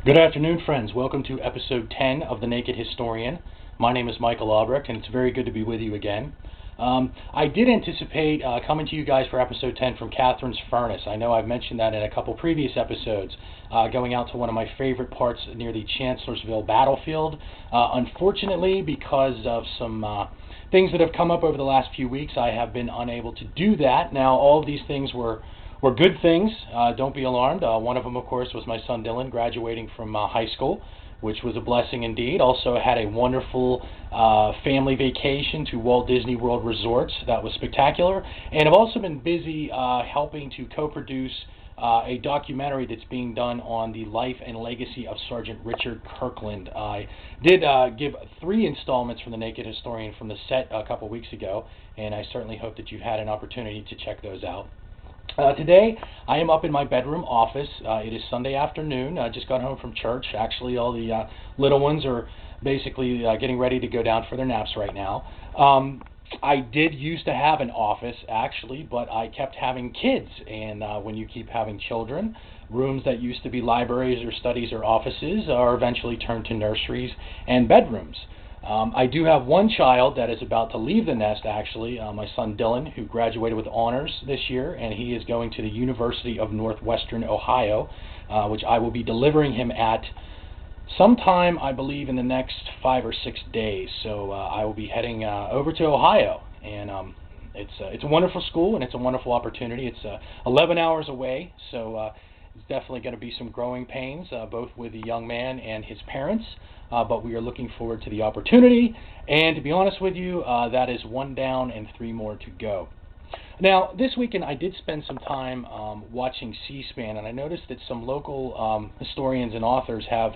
Good afternoon, friends. Welcome to episode 10 of The Naked Historian. My name is Michael Albrecht, and it's very good to be with you again. I did anticipate coming to you guys for episode 10 from Catherine's Furnace. I know I've mentioned that in a couple previous episodes, going out to one of my favorite parts near the Chancellorsville battlefield. Unfortunately, because of some things that have come up over the last few weeks, I have been unable to do that. Now, all of these things were good things. Don't be alarmed. One of them, of course, was my son Dylan graduating from high school, which was a blessing indeed. Also had a wonderful family vacation to Walt Disney World Resorts. That was spectacular. And I've also been busy helping to co-produce a documentary that's being done on the life and legacy of Sergeant Richard Kirkland. I did give 3 installments from The Naked Historian from the set a couple weeks ago, and I certainly hope that you've had an opportunity to check those out. Today, I am up in my bedroom office. It is Sunday afternoon. I just got home from church. Actually, all the little ones are basically getting ready to go down for their naps right now. I did used to have an office, actually, but I kept having kids. And when you keep having children, rooms that used to be libraries or studies or offices are eventually turned to nurseries and bedrooms. I do have one child that is about to leave the nest, actually, my son Dylan, who graduated with honors this year, and he is going to the University of Northwestern Ohio, which I will be delivering him at sometime, I believe, in the next 5 or 6 days. So I will be heading over to Ohio, and it's a wonderful school, and it's a wonderful opportunity. It's 11 hours away, so it's definitely going to be some growing pains, both with the young man and his parents. But we are looking forward to the opportunity, and to be honest with you, that is 1 down and 3 more to go. Now, this weekend I did spend some time watching C-SPAN, and I noticed that some local historians and authors have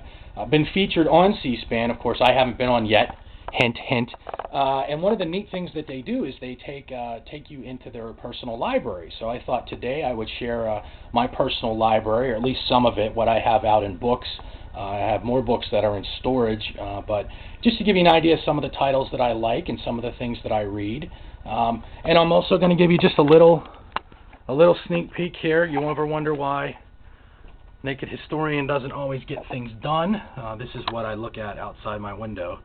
been featured on C-SPAN. Of course, I haven't been on yet, hint, hint. And one of the neat things that they do is they take you into their personal library. So I thought today I would share my personal library, or at least some of it, what I have out in books. I have more books that are in storage, but just to give you an idea of some of the titles that I like and some of the things that I read. And I'm also going to give you just a little sneak peek here. You ever wonder why Naked Historian doesn't always get things done? This is what I look at outside my window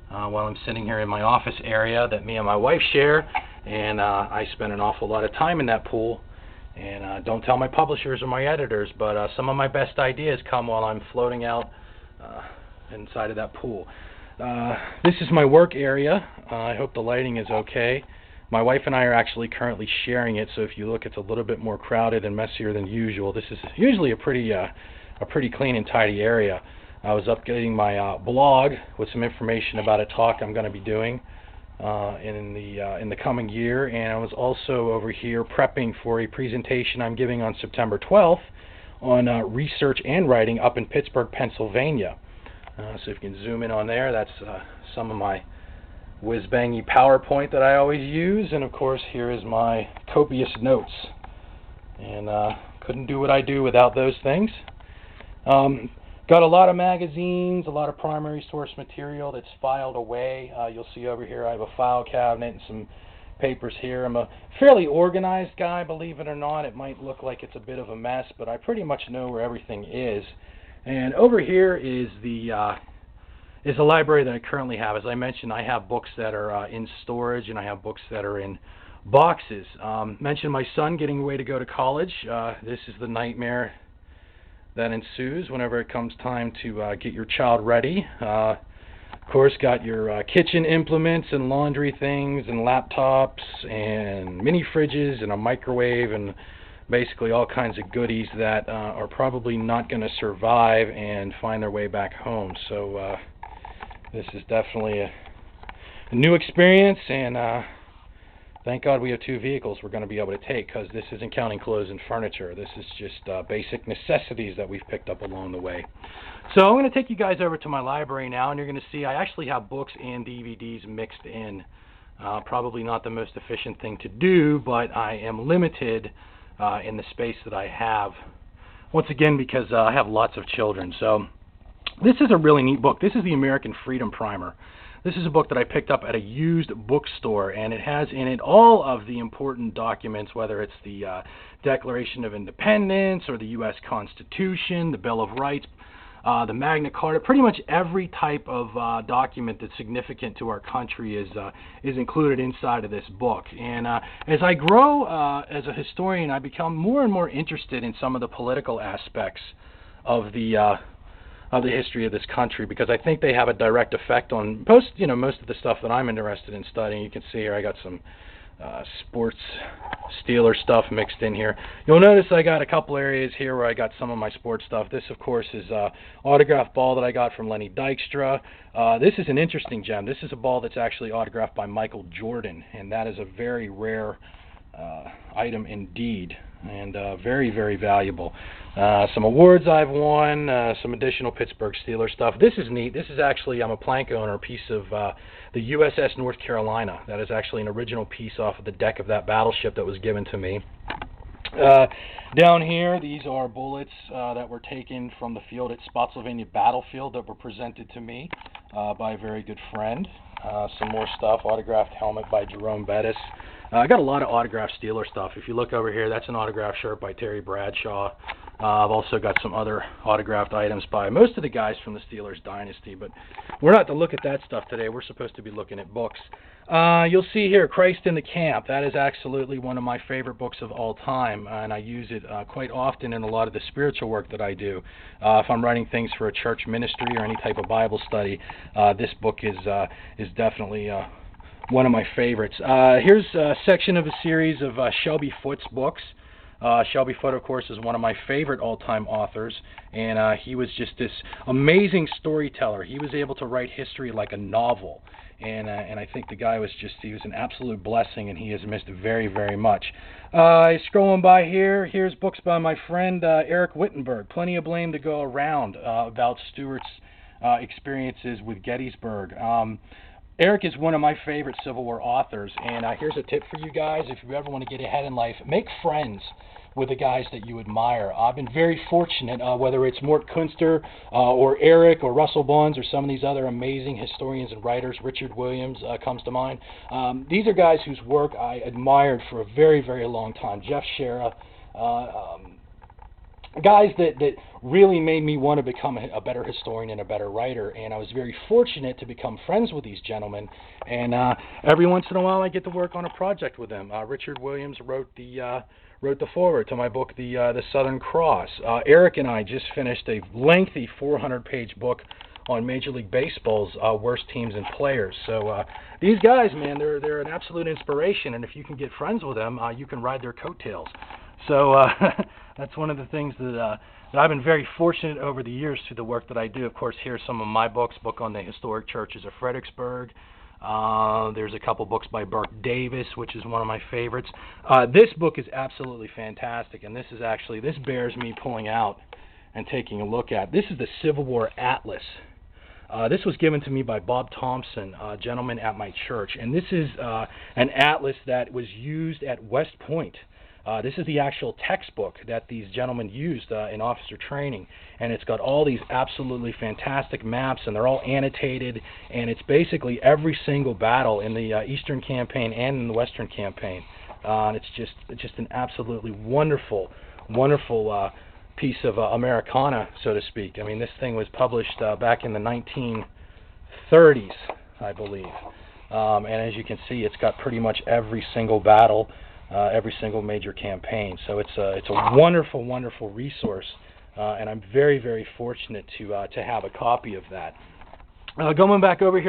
while I'm sitting here in my office area that me and my wife share, and I spend an awful lot of time in that pool. And don't tell my publishers or my editors, but some of my best ideas come while I'm floating out inside of that pool. This is my work area. I hope the lighting is okay. My wife and I are actually currently sharing it, so if you look, it's a little bit more crowded and messier than usual. This is usually a pretty clean and tidy area. I was updating my blog with some information about a talk I'm going to be doing in the coming year, and I was also over here prepping for a presentation I'm giving on September 12th on research and writing up in Pittsburgh, Pennsylvania. So if you can zoom in on there, that's some of my whiz-bangy PowerPoint that I always use, and of course here is my copious notes. And couldn't do what I do without those things. Got a lot of magazines, a lot of primary source material that's filed away. You'll see over here I have a file cabinet and some papers here. I'm a fairly organized guy, believe it or not. It might look like it's a bit of a mess, but I pretty much know where everything is. And over here is the library that I currently have. As I mentioned, I have books that are in storage, and I have books that are in boxes. Mentioned my son getting away to go to college. This is the nightmare that ensues whenever it comes time to get your child ready. Of course, got your kitchen implements and laundry things and laptops and mini fridges and a microwave and basically all kinds of goodies that are probably not going to survive and find their way back home. So this is definitely a new experience, and thank God we have 2 vehicles we're going to be able to take, because this isn't counting clothes and furniture. This is just basic necessities that we've picked up along the way. So I'm going to take you guys over to my library now, and you're going to see I actually have books and DVDs mixed in. Probably not the most efficient thing to do, but I am limited in the space that I have. Once again, because I have lots of children. So this is a really neat book. This is the American Freedom Primer. This is a book that I picked up at a used bookstore, and it has in it all of the important documents, whether it's the Declaration of Independence or the U.S. Constitution, the Bill of Rights, the Magna Carta. Pretty much every type of document that's significant to our country is included inside of this book. And as I grow as a historian, I become more and more interested in some of the political aspects of the history of this country, because I think they have a direct effect on most of the stuff that I'm interested in studying. You can see here I got some sports Steeler stuff mixed in here. You'll notice I got a couple areas here where I got some of my sports stuff. This, of course, is autographed ball that I got from Lenny Dykstra. This is an interesting gem. This is a ball that's actually autographed by Michael Jordan, and that is a very rare item indeed, and very, very valuable. Some awards I've won, some additional Pittsburgh Steelers stuff. This is neat. This is actually, I'm a plank owner, a piece of the USS North Carolina. That is actually an original piece off of the deck of that battleship that was given to me. Down here, these are bullets that were taken from the field at Spotsylvania Battlefield that were presented to me by a very good friend. Some more stuff, autographed helmet by Jerome Bettis. I got a lot of autographed Steeler stuff. If you look over here, that's an autographed shirt by Terry Bradshaw. I've also got some other autographed items by most of the guys from the Steelers dynasty, but we're not to look at that stuff today. We're supposed to be looking at books. You'll see here, Christ in the Camp. That is absolutely one of my favorite books of all time, and I use it quite often in a lot of the spiritual work that I do. If I'm writing things for a church ministry or any type of Bible study, this book is definitely one of my favorites. Here's a section of a series of Shelby Foote's books. Shelby Foote, of course, is one of my favorite all-time authors, and he was just this amazing storyteller. He was able to write history like a novel, and I think the guy was he was an absolute blessing, and he has missed very, very much. Scrolling by here, here's books by my friend Eric Wittenberg, Plenty of Blame to Go Around, about Stuart's experiences with Gettysburg. Eric is one of my favorite Civil War authors, and here's a tip for you guys. If you ever want to get ahead in life, make friends with the guys that you admire. I've been very fortunate, whether it's Mort Kunster or Eric or Russell Bunds or some of these other amazing historians and writers. Richard Williams comes to mind. These are guys whose work I admired for a very, very long time. Jeff Shera, guys that really made me want to become a better historian and a better writer, and I was very fortunate to become friends with these gentlemen, and every once in a while I get to work on a project with them. Richard Williams wrote the foreword to my book, The Southern Cross. Eric and I just finished a lengthy 400-page book on Major League Baseball's worst teams and players. So these guys, man, they're an absolute inspiration, and if you can get friends with them, you can ride their coattails. So that's one of the things that I've been very fortunate over the years through the work that I do. Of course, here's some of my books, book on the historic churches of Fredericksburg. There's a couple books by Burke Davis, which is one of my favorites. This book is absolutely fantastic, and this bears me pulling out and taking a look at. This is the Civil War Atlas. This was given to me by Bob Thompson, a gentleman at my church, and this is an atlas that was used at West Point. This is the actual textbook that these gentlemen used in officer training, and it's got all these absolutely fantastic maps, and they're all annotated, and it's basically every single battle in the Eastern Campaign and in the Western Campaign. And it's just an absolutely wonderful, wonderful piece of Americana, so to speak. I mean, this thing was published back in the 1930s, I believe. And as you can see, it's got pretty much every single battle, every single major campaign. So it's a wonderful, wonderful resource, and I'm very, very fortunate to have a copy of that. Going back over here